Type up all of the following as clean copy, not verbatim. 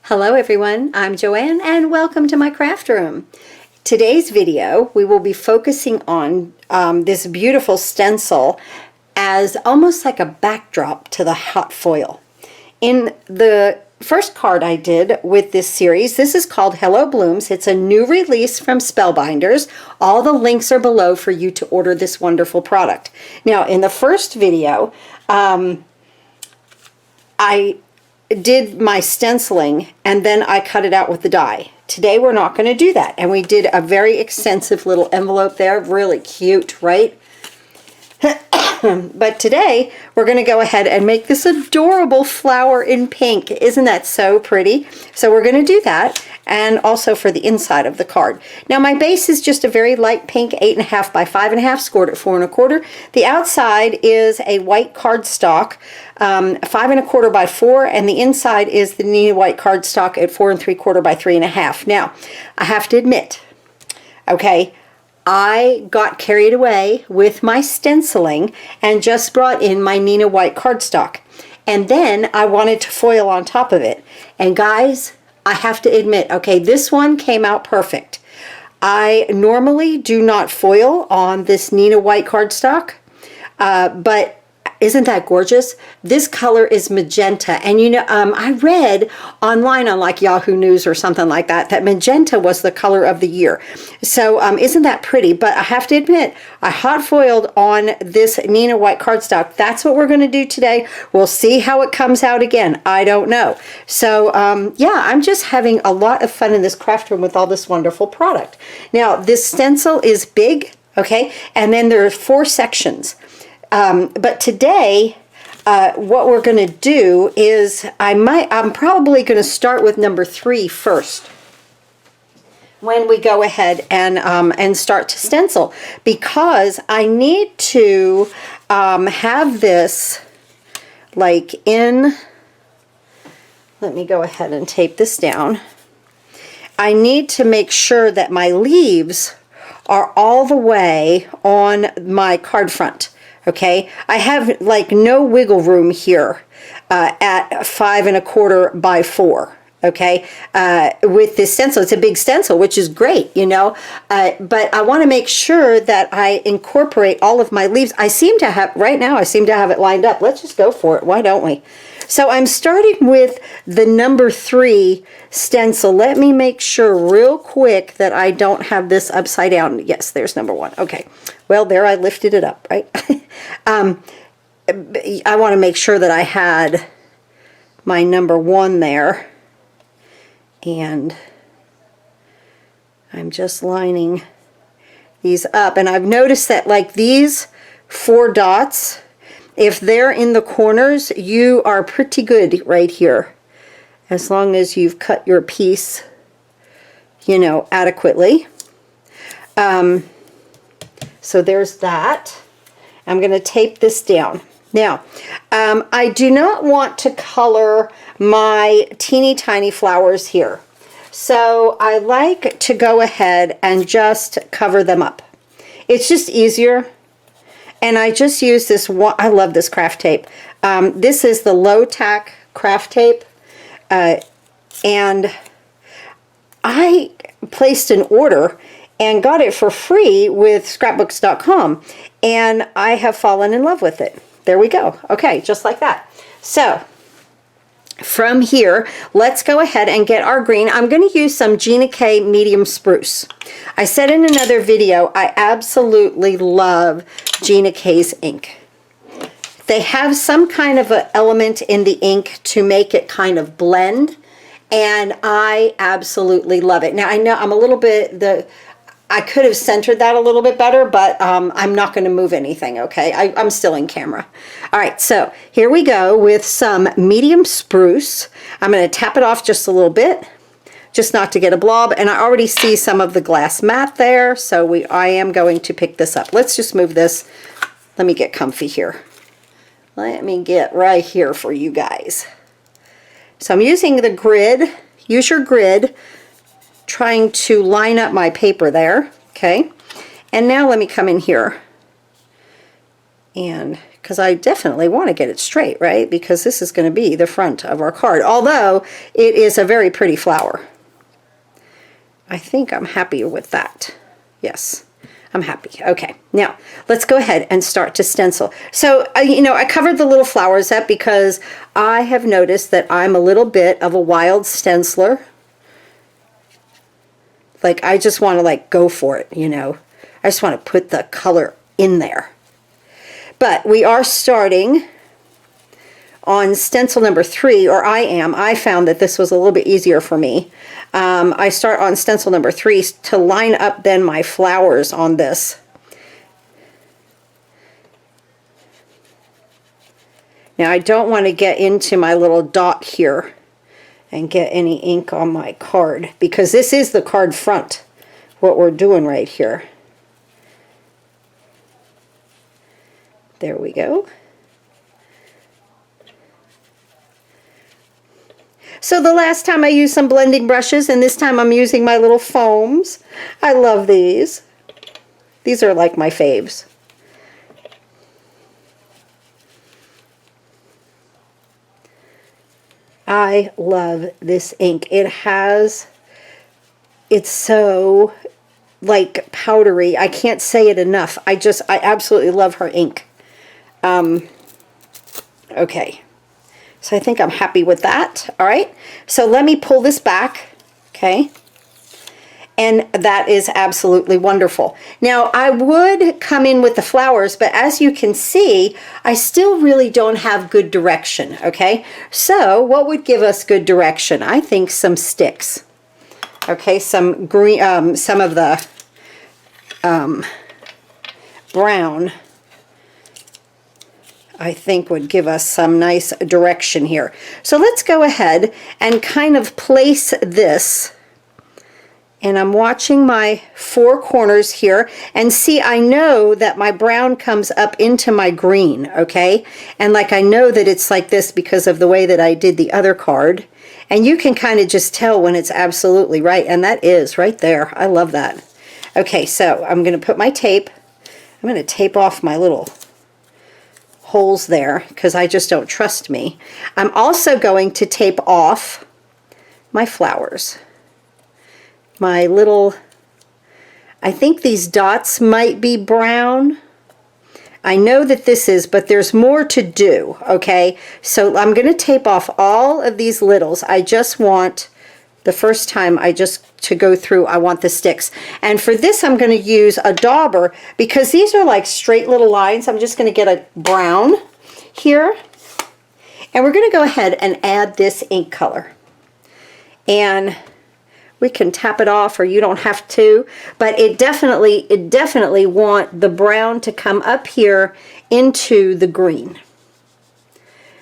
Hello everyone, I'm Joanne and welcome to my craft room. Today's video we will be focusing on this beautiful stencil as almost like a backdrop to the hot foil. In the first card I did with this series, this is called Hello Blooms. It's a new release from Spellbinders. All the links are below for you to order this wonderful product. Now in the first video I did my stenciling and then I cut it out with the die. Today we're not going to do that, and we did a very extensive little envelope there, really cute, right? But today we're going to go ahead and make this adorable flower in pink. Isn't that so pretty? So we're going to do that, and also for the inside of the card. Now my base is just a very light pink 8.5 by 5.5, scored at 4 1/4. The outside is a white cardstock, 5 1/4 by 4, and the inside is the Neenah white cardstock at 4 3/4 by 3.5. Now I have to admit, okay, I got carried away with my stenciling and just brought in my Neenah white cardstock. And then I wanted to foil on top of it. And guys, I have to admit, okay, this one came out perfect. I normally do not foil on this Neenah white cardstock, but isn't that gorgeous? This color is magenta, and you know, I read online on like Yahoo News or something like that that magenta was the color of the year. So isn't that pretty? But I have to admit, I hot foiled on this Neenah white cardstock. That's what we're going to do today. We'll see how it comes out again. I don't know. So yeah, I'm just having a lot of fun in this craft room with all this wonderful product. Now this stencil is big, okay, and then there are 4 sections. But today, what we're going to do is I'm probably going to start with number 3 first when we go ahead and start to stencil, because I need to have this like in, let me go ahead and tape this down. I need to make sure that my leaves are all the way on my card front. Okay, I have like no wiggle room here at 5 1/4 by 4. Okay, with this stencil, it's a big stencil, which is great, you know, but I want to make sure that I incorporate all of my leaves. I seem to have, right now, I seem to have it lined up. Let's just go for it. Why don't we? So I'm starting with the number 3 stencil. Let me make sure real quick that I don't have this upside down. Yes, there's number 1. Okay. Well, there I lifted it up, right? I want to make sure that I had my number 1 there. And I'm just lining these up. And I've noticed that like these 4 dots, if they're in the corners, you are pretty good right here, as long as you've cut your piece, you know, adequately. So there's that. I'm going to tape this down. Now, I do not want to color my teeny tiny flowers here. So I like to go ahead and just cover them up. It's just easier. And I just use this one. I love this craft tape. This is the low tack craft tape. And I placed an order and got it for free with scrapbooks.com. And I have fallen in love with it. There we go. Okay, just like that. So from here, let's go ahead and get our green. I'm going to use some Gina K medium spruce. I said in another video, I absolutely love Gina K's ink. They have some kind of an element in the ink to make it kind of blend, and I absolutely love it. Now I know I'm a little bit, I could have centered that a little bit better, but I'm not going to move anything, okay? I'm still in camera. All right, so here we go with some medium spruce. I'm going to tap it off just a little bit, just not to get a blob, and I already see some of the glass mat there, so I am going to pick this up. Let's just move this. Let me get comfy here. Let me get right here for you guys. So I'm using the grid. Use your grid. Trying to line up my paper there, okay? And now let me come in here And because I definitely want to get it straight, right? Because this is going to be the front of our card. Although it is a very pretty flower. I think I'm happy with that. Yes, I'm happy. Okay, now let's go ahead and start to stencil. So, you know, I covered the little flowers up because I have noticed that I'm a little bit of a wild stenciler. Like, I just want to, like, go for it, you know. I just want to put the color in there. But we are starting on stencil number 3, or I found that this was a little bit easier for me. I start on stencil number 3 to line up then my flowers on this. Now I don't want to get into my little dot here and get any ink on my card, because this is the card front, what we're doing right here. There we go. So the last time I used some blending brushes, and this time I'm using my little foams. I love these. These are like my faves. I love this ink. It's so like powdery. I can't say it enough. I absolutely love her ink. Okay. So I think I'm happy with that. All right. So let me pull this back. Okay. And that is absolutely wonderful. Now I would come in with the flowers, but as you can see, I still really don't have good direction. Okay. So what would give us good direction? I think some sticks. Okay. Some green, some of the brown, I think would give us some nice direction here. So let's go ahead and kind of place this. And I'm watching my 4 corners here, and see, I know that my brown comes up into my green, okay? And like, I know that it's like this because of the way that I did the other card. And you can kind of just tell when it's absolutely right, and that is right there. I love that. Okay, so I'm going to put my tape. I'm going to tape off my little holes there because I just don't trust me. I'm also going to tape off my flowers. My little, I think these dots might be brown. I know that this is, but there's more to do, okay? So I'm going to tape off all of these littles. I just want, the first time to go through, I want the sticks. And for this, I'm going to use a dauber because these are like straight little lines. I'm just going to get a brown here. And we're going to go ahead and add this ink color. And we can tap it off, or you don't have to, but it definitely want the brown to come up here into the green.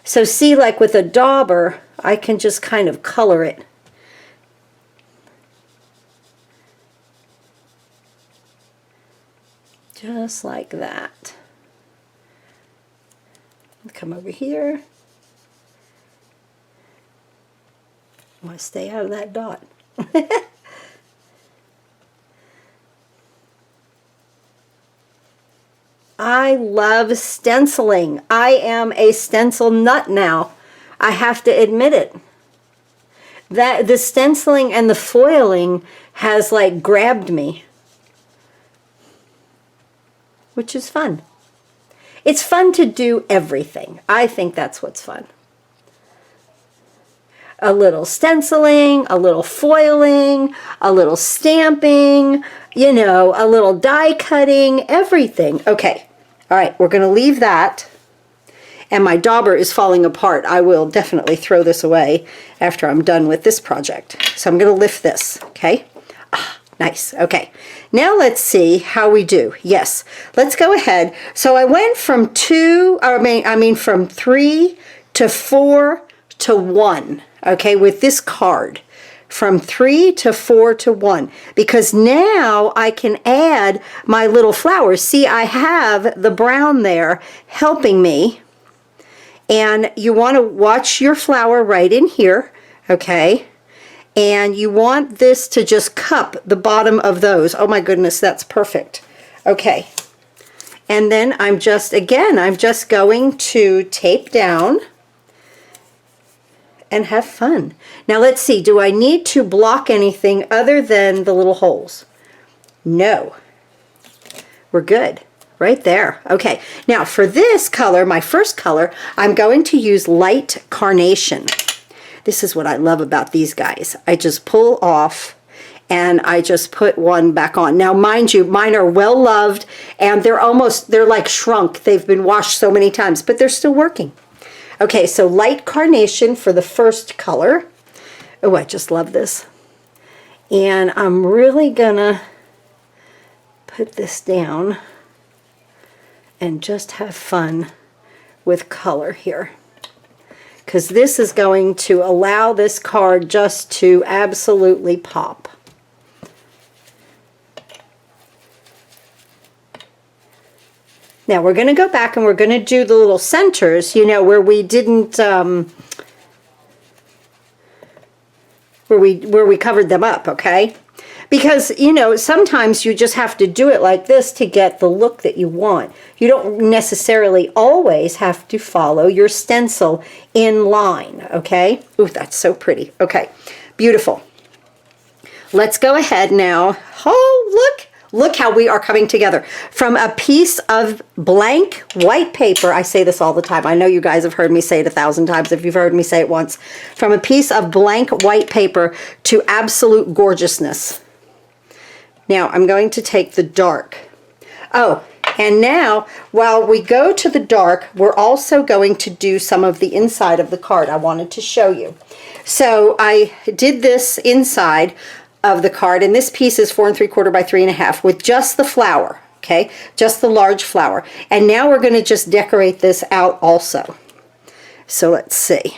So see, like with a dauber, I can just kind of color it. Just like that. Come over here. I'm going to stay out of that dot. I love stenciling. I am a stencil nut now. I have to admit it. That the stenciling and the foiling has like grabbed me, which is fun. It's fun to do everything. I think that's what's fun. A little stenciling, a little foiling, a little stamping, you know, a little die cutting, everything. Okay, all right, we're going to leave that. And my dauber is falling apart. I will definitely throw this away after I'm done with this project. So I'm going to lift this, okay? Ah, nice, okay. Now let's see how we do. Yes, let's go ahead. So I went from from 3 to 4 to 1. Okay, with this card, from 3 to 4 to 1, because now I can add my little flowers. See, I have the brown there helping me, and you want to watch your flower right in here, okay, and you want this to just cup the bottom of those. Oh my goodness, that's perfect. Okay, And then I'm just going to tape down and have fun. Now let's see, do I need to block anything other than the little holes? No. We're good. Right there. Okay, now for this color, my first color, I'm going to use light carnation. This is what I love about these guys. I just pull off and I just put one back on. Now, mind you, mine are well loved and they're like shrunk. They've been washed so many times, but they're still working. Okay, so light carnation for the first color. Oh, I just love this. And I'm really gonna put this down and just have fun with color here, because this is going to allow this card just to absolutely pop. Now we're going to go back and we're going to do the little centers, you know, where we didn't, where we covered them up, okay? Because, you know, sometimes you just have to do it like this to get the look that you want. You don't necessarily always have to follow your stencil in line, okay? Ooh, that's so pretty. Okay, beautiful. Let's go ahead now. Oh, look how we are coming together. From a piece of blank white paper, I say this all the time. I know you guys have heard me say it 1,000 times if you've heard me say it once. From a piece of blank white paper to absolute gorgeousness. Now I'm going to take the dark. Oh, and now while we go to the dark, we're also going to do some of the inside of the card. I wanted to show you. So I did this inside of the card, and this piece is 4 3/4 by 3 1/2 with just the flower, okay? Just the large flower. And now we're going to just decorate this out also. So let's see.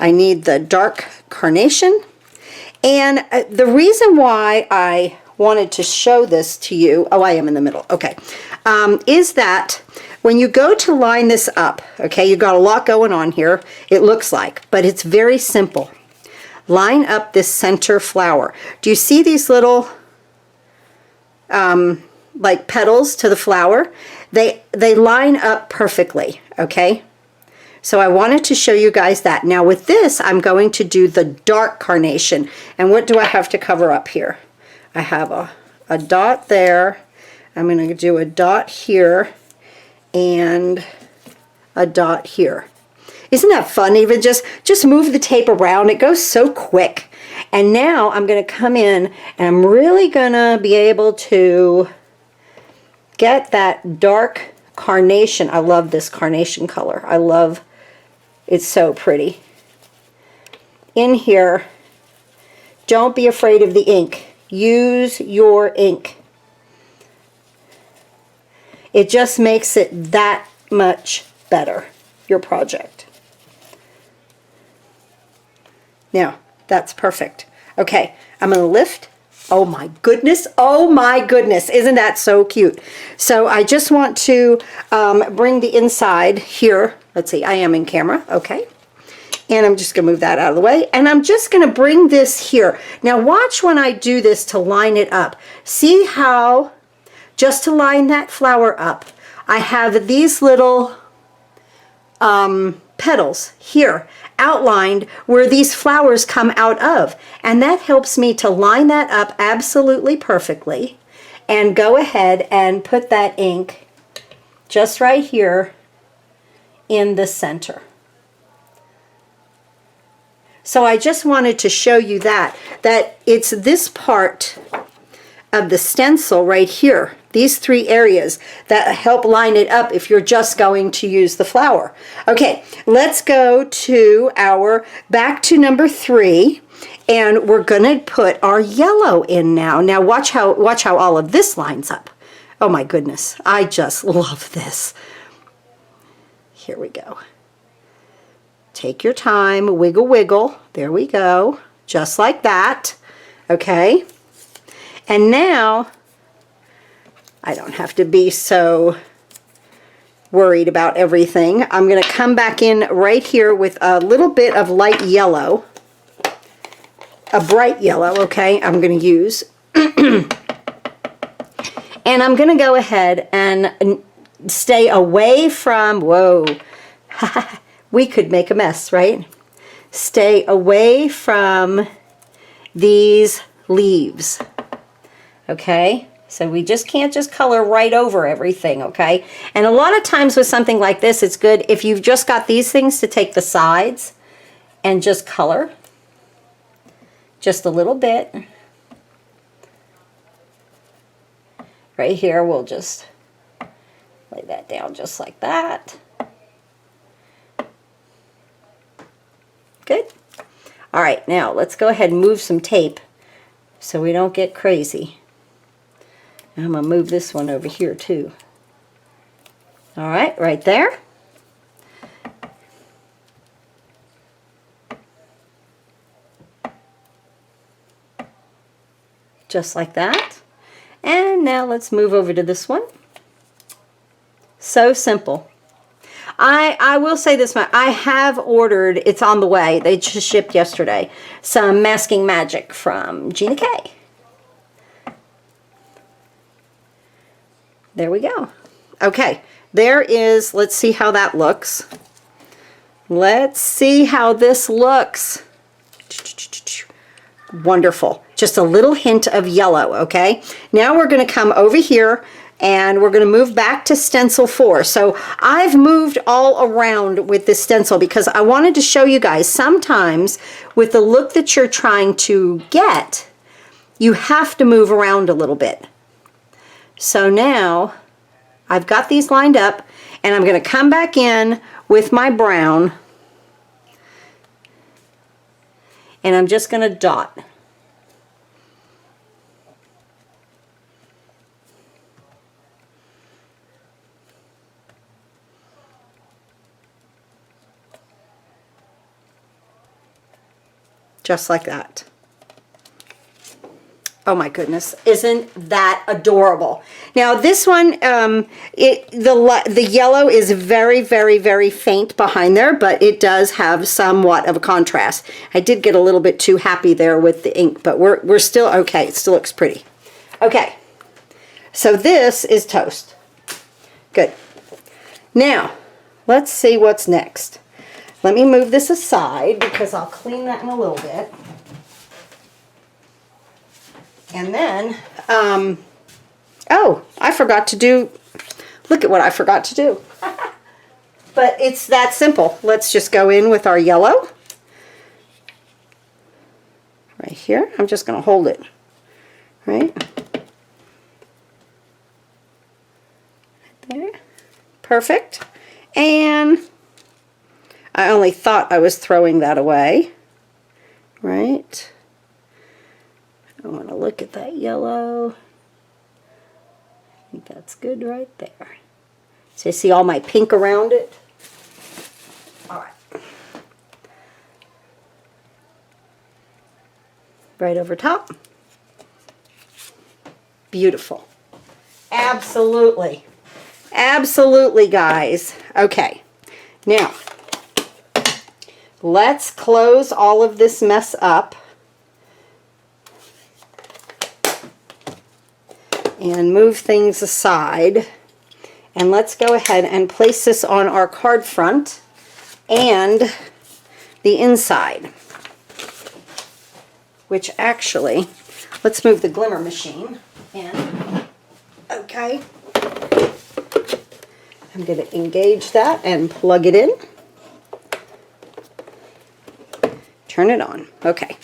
I need the dark carnation. And the reason why I wanted to show this to you, oh, I am in the middle, okay, is that when you go to line this up, okay, you've got a lot going on here, it looks like, but it's very simple. Line up this center flower. Do you see these little like petals to the flower? They line up perfectly, okay? So I wanted to show you guys that. Now with this, I'm going to do the dark carnation. And what do I have to cover up here? I have a dot there. I'm going to do a dot here and a dot here. Isn't that fun? Even just move the tape around. It goes so quick. And now I'm going to come in and I'm really going to be able to get that dark carnation. I love this carnation color. I love, it's so pretty. In here, don't be afraid of the ink. Use your ink. It just makes it that much better, your project. Now, that's perfect. Okay, I'm going to lift. Oh my goodness, isn't that so cute? So I just want to bring the inside here. Let's see, I am in camera, okay. And I'm just going to move that out of the way. And I'm just going to bring this here. Now watch when I do this to line it up. See how, just to line that flower up, I have these little petals here outlined where these flowers come out of. And that helps me to line that up absolutely perfectly and go ahead and put that ink just right here in the center. So I just wanted to show you that it's this part of the stencil right here, these three areas that help line it up if you're just going to use the flower. Okay, let's go to back to number 3, and we're gonna put our yellow in now. Now watch how all of this lines up. Oh my goodness, I just love this. Here we go. Take your time, wiggle, wiggle. There we go, just like that, okay? And now, I don't have to be so worried about everything. I'm going to come back in right here with a little bit of light yellow, a bright yellow, okay, I'm going to use. And I'm going to go ahead and stay away from, whoa, we could make a mess, right? Stay away from these leaves, okay? So we just can't just color right over everything, okay? And a lot of times with something like this, it's good if you've just got these things to take the sides and just color just a little bit. Right here, we'll just lay that down just like that. Good. All right, now let's go ahead and move some tape so we don't get crazy. And I'm going to move this one over here too. All right, right there. Just like that. And now let's move over to this one. So simple. I will say this much. I have ordered, it's on the way, they just shipped yesterday, some Masking Magic from Gina K. There we go. Okay, there is, let's see how that looks. Let's see how this looks. Wonderful. Just a little hint of yellow, okay? Now we're going to come over here and we're going to move back to stencil 4. So I've moved all around with this stencil because I wanted to show you guys sometimes with the look that you're trying to get, you have to move around a little bit. So now I've got these lined up and I'm going to come back in with my brown and I'm just going to dot. Just like that. Oh my goodness, isn't that adorable? Now this one, the yellow is very, very, very faint behind there, but it does have somewhat of a contrast. I did get a little bit too happy there with the ink, but we're still okay. It still looks pretty. Okay, so this is toast. Good. Now, let's see what's next. Let me move this aside because I'll clean that in a little bit. And then, oh, I forgot to do, look at what I forgot to do. But it's that simple. Let's just go in with our yellow. Right here. I'm just going to hold it. Right? There. Perfect. And I only thought I was throwing that away. Right? I want to look at that yellow. I think that's good right there. So you see all my pink around it? All right. Right over top. Beautiful. Absolutely. Absolutely, guys. Okay. Now, let's close all of this mess up. And move things aside. And let's go ahead and place this on our card front and the inside. Which actually, let's move the Glimmer machine in. Okay. I'm going to engage that and plug it in. Turn it on. Okay.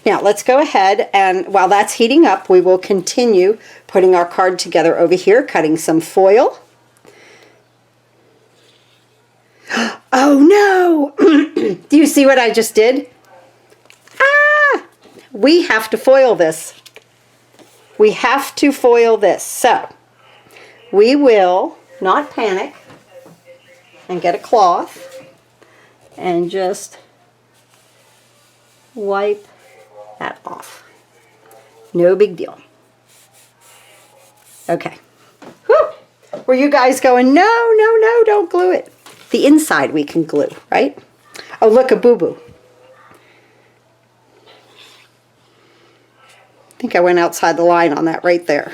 Now let's go ahead and while that's heating up, we will continue putting our card together over here, cutting some foil. Oh no! Do you see what I just did? Ah! We have to foil this. We have to foil this. So we will not panic and get a cloth and just wipe that off. No big deal. Okay. Whew. Were you guys going, no, no, no, don't glue it. The inside we can glue, right? Oh, look, a boo-boo. I think I went outside the line on that right there.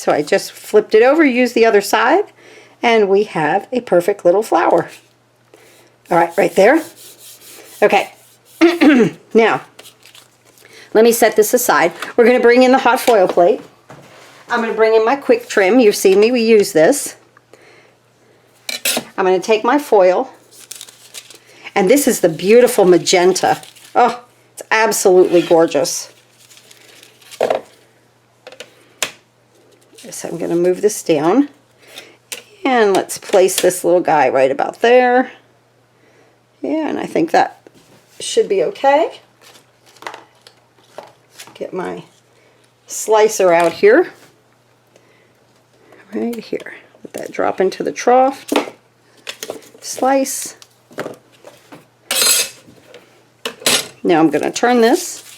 So I just flipped it over, used the other side, and we have a perfect little flower. All right, right there. Okay, now, let me set this aside. We're going to bring in the hot foil plate. I'm going to bring in my quick trim. You've seen me, we use this. I'm going to take my foil, and this is the beautiful magenta. Oh, it's absolutely gorgeous. So I'm going to move this down, and let's place this little guy right about there. Yeah, and I think that should be okay. Get my slicer out here. Right here. Let that drop into the trough. Slice. Now I'm going to turn this.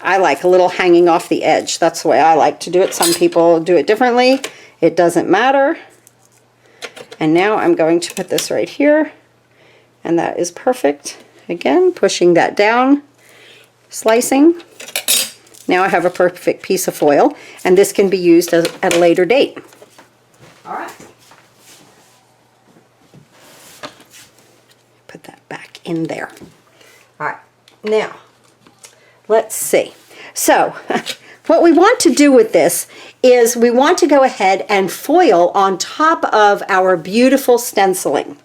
I like a little hanging off the edge. That's the way I like to do it. Some people do it differently. It doesn't matter. And now I'm going to put this right here. And that is perfect. Again, pushing that down, slicing. Now I have a perfect piece of foil, and this can be used at a later date. All right. Put that back in there. All right. Now, let's see. So, what we want to do with this is we want to go ahead and foil on top of our beautiful stenciling.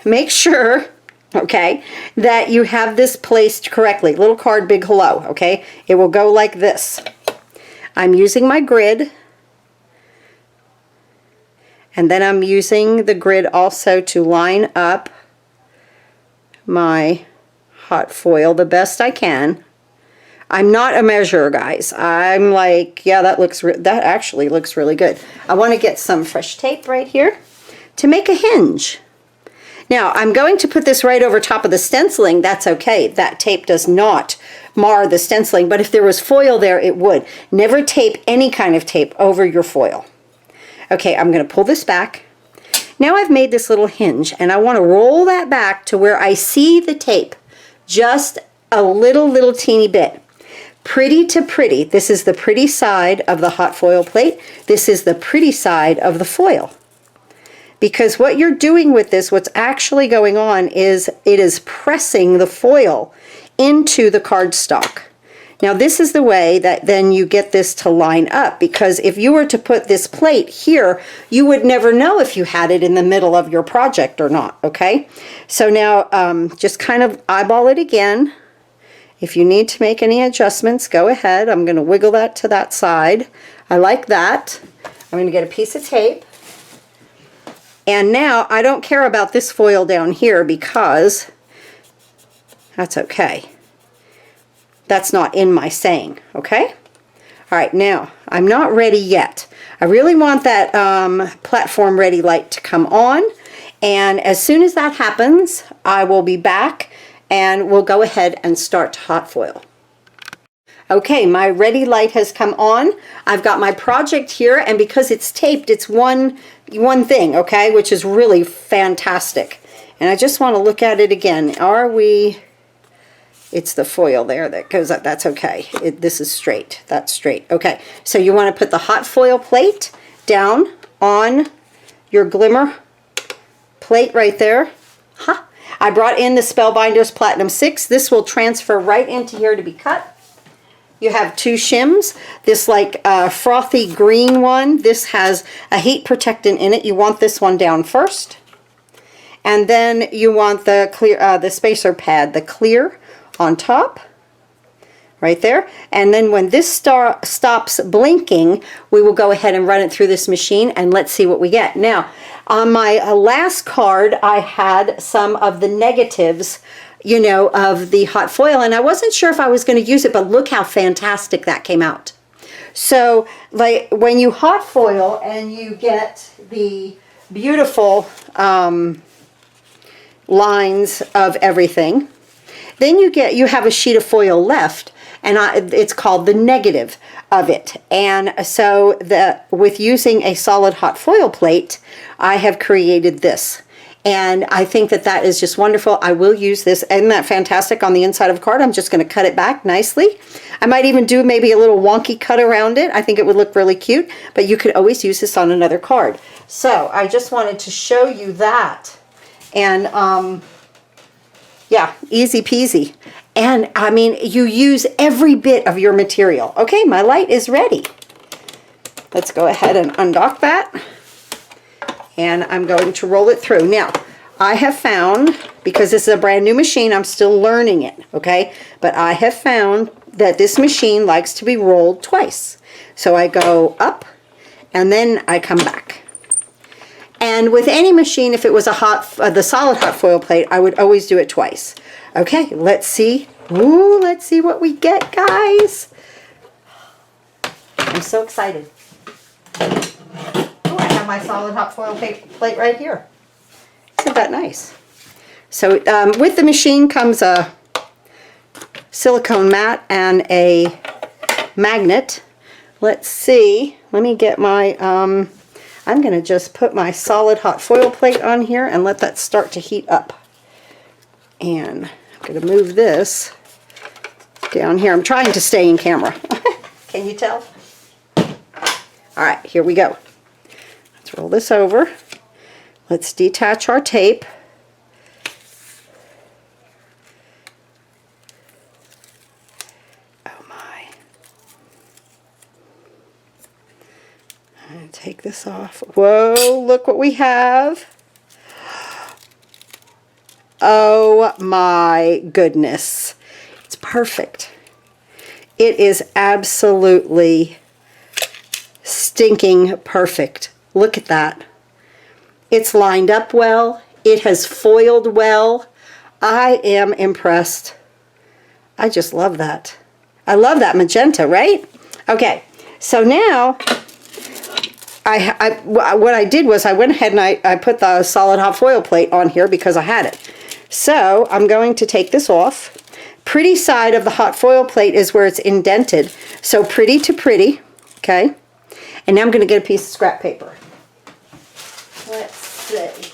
Make sure, okay, that you have this placed correctly. Little card, big hello, okay? It will go like this. I'm using my grid, and then I'm using the grid also to line up my hot foil the best I can. I'm not a measurer, guys. I'm like, yeah, that actually looks really good. I want to get some fresh tape right here to make a hinge. Now, I'm going to put this right over top of the stenciling. That's okay. That tape does not mar the stenciling, but if there was foil there, it would. Never tape any kind of tape over your foil. Okay, I'm going to pull this back. Now I've made this little hinge, and I want to roll that back to where I see the tape, just a little teeny bit. Pretty to pretty. This is the pretty side of the hot foil plate. This is the pretty side of the foil. Because what you're doing with this, what's actually going on is it is pressing the foil into the cardstock. Now this is the way that then you get this to line up, because if you were to put this plate here, you would never know if you had it in the middle of your project or not, okay? So now just kind of eyeball it again. If you need to make any adjustments, go ahead. I'm going to wiggle that to that side. I like that. I'm going to get a piece of tape. And now I don't care about this foil down here because that's okay. That's not in my saying, okay? All right, now I'm not ready yet. I really want that platform ready light to come on, and as soon as that happens, I will be back and we'll go ahead and start to hot foil. Okay, my ready light has come on. I've got my project here, and because it's taped, it's one thing, okay, which is really fantastic. And I just want to look at it again. It's the foil there that goes up. That's okay. This is straight. That's straight. Okay, so you want to put the hot foil plate down on your glimmer plate right there. Huh. I brought in the Spellbinders Platinum 6. This will transfer right into here to be cut. You have two shims. This like frothy green one. This has a heat protectant in it. You want this one down first. And then you want the clear, the spacer pad, the clear on top. Right there. And then when this stops blinking, we will go ahead and run it through this machine, and let's see what we get. Now, on my last card, I had some of the negatives, you know, of the hot foil, and I wasn't sure if I was going to use it, but look how fantastic that came out. So, like, when you hot foil and you get the beautiful lines of everything, then you have a sheet of foil left, and it's called the negative of it. And so with using a solid hot foil plate, I have created this. And I think that that is just wonderful. I will use this. Isn't that fantastic on the inside of a card? I'm just going to cut it back nicely. I might even do maybe a little wonky cut around it. I think it would look really cute, but you could always use this on another card. So I just wanted to show you that. And yeah, easy peasy. And I mean, you use every bit of your material. Okay, my light is ready. Let's go ahead and undock that. And I'm going to roll it through. Now, I have found, because this is a brand new machine, I'm still learning it, okay? But I have found that this machine likes to be rolled twice. So I go up, and then I come back. And with any machine, if it was the solid hot foil plate, I would always do it twice. Okay, let's see. Ooh, let's see what we get, guys. I'm so excited. Oh, I have my solid hot foil plate right here. Isn't that nice? So with the machine comes a silicone mat and a magnet. Let's see. Let me get my, I'm going to just put my solid hot foil plate on here and let that start to heat up. And I'm going to move this down here. I'm trying to stay in camera. Can you tell? All right, here we go. Let's roll this over. Let's detach our tape. Oh my. I'm going to take this off. Whoa, look what we have. Oh my goodness. It's perfect. It is absolutely stinking perfect. Look at that. It's lined up well. It has foiled well. I am impressed. I just love that. I love that magenta, right? Okay, so now what I did was I went ahead and I put the solid hot foil plate on here because I had it. So I'm going to take this off. Pretty side of the hot foil plate is where it's indented. So pretty to pretty, okay? And now I'm going to get a piece of scrap paper. Let's see.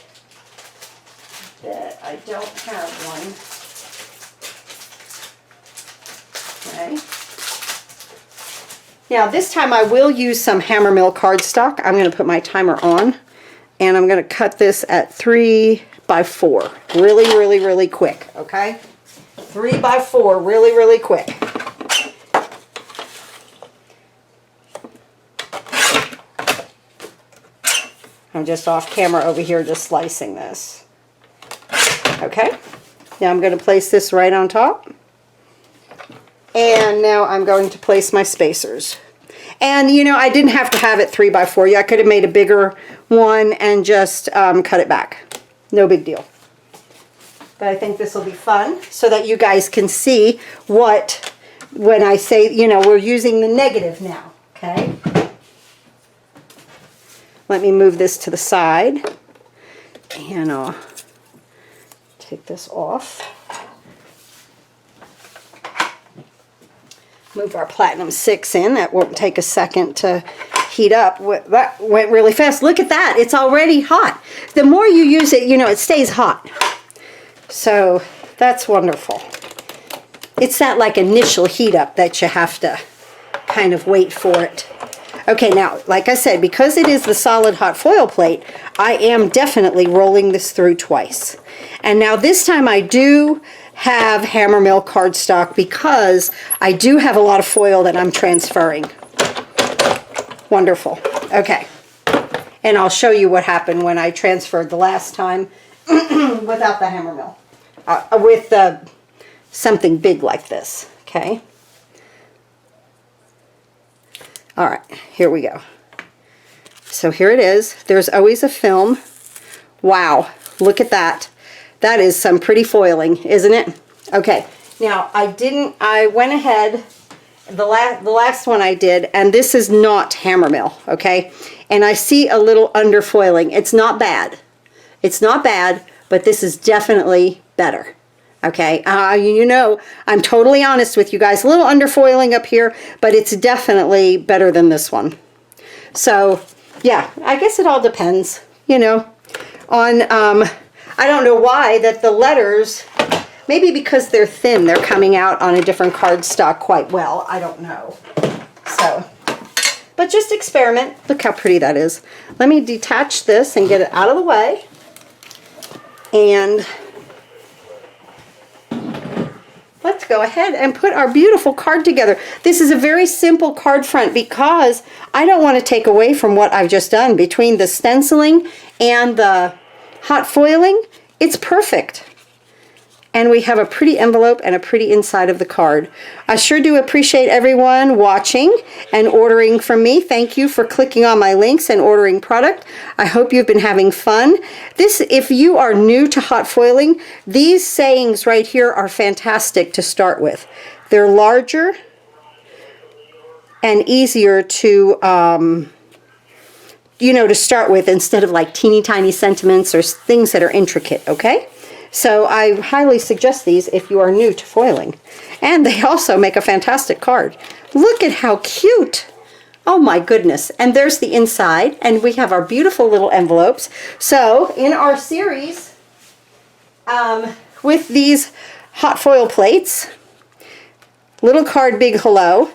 That I don't have one. Okay. Now this time I will use some Hammermill cardstock. I'm going to put my timer on. And I'm going to cut this at 3 by 4. Really, really, really quick, okay? 3 by 4, really, really quick. I'm just off camera over here just slicing this. Okay, now I'm going to place this right on top. And now I'm going to place my spacers. And you know, I didn't have to have it 3 by 4. I could have made a bigger one and just cut it back. No big deal. But I think this will be fun so that you guys can see what, when I say, you know, we're using the negative now, okay? Let me move this to the side and I'll take this off. Move our Platinum 6 in. That won't take a second to heat up. That went really fast. Look at that. It's already hot. The more you use it, you know, it stays hot. So that's wonderful. It's that like initial heat up that you have to kind of wait for it. Okay, now, like I said, because it is the solid hot foil plate, I am definitely rolling this through twice. And now this time I do have Hammermill cardstock because I do have a lot of foil that I'm transferring. Wonderful. Okay. And I'll show you what happened when I transferred the last time without the Hammermill. With something big like this. Okay. All right, here we go. So here it is. There's always a film. Wow, look at that. That is some pretty foiling, isn't it? Okay, now I went ahead, the last one I did, and this is not Hammermill, okay? And I see a little underfoiling. It's not bad. It's not bad, but this is definitely better. Okay, you know, I'm totally honest with you guys. A little underfoiling up here, but it's definitely better than this one. So, yeah, I guess it all depends, you know, on, I don't know why that the letters, maybe because they're thin, they're coming out on a different cardstock quite well. I don't know. So, but just experiment. Look how pretty that is. Let me detach this and get it out of the way. And let's go ahead and put our beautiful card together. This is a very simple card front because I don't want to take away from what I've just done. Between the stenciling and the hot foiling, it's perfect. And we have a pretty envelope and a pretty inside of the card. I sure do appreciate everyone watching and ordering from me. Thank you for clicking on my links and ordering product. I hope you've been having fun. If you are new to hot foiling, these sayings right here are fantastic to start with. They're larger and easier to to start with, instead of like teeny tiny sentiments or things that are intricate, okay? So I highly suggest these if you are new to foiling. And they also make a fantastic card. Look at how cute. Oh my goodness. And there's the inside, and we have our beautiful little envelopes. So in our series with these hot foil plates, little card, big hello.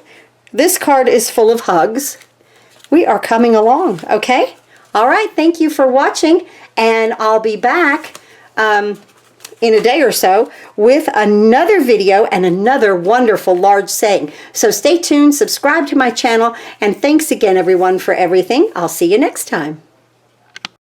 This card is full of hugs. We are coming along, okay? All right, thank you for watching, and I'll be back in a day or so with another video and another wonderful large saying. So stay tuned, subscribe to my channel, and thanks again everyone for everything. I'll see you next time.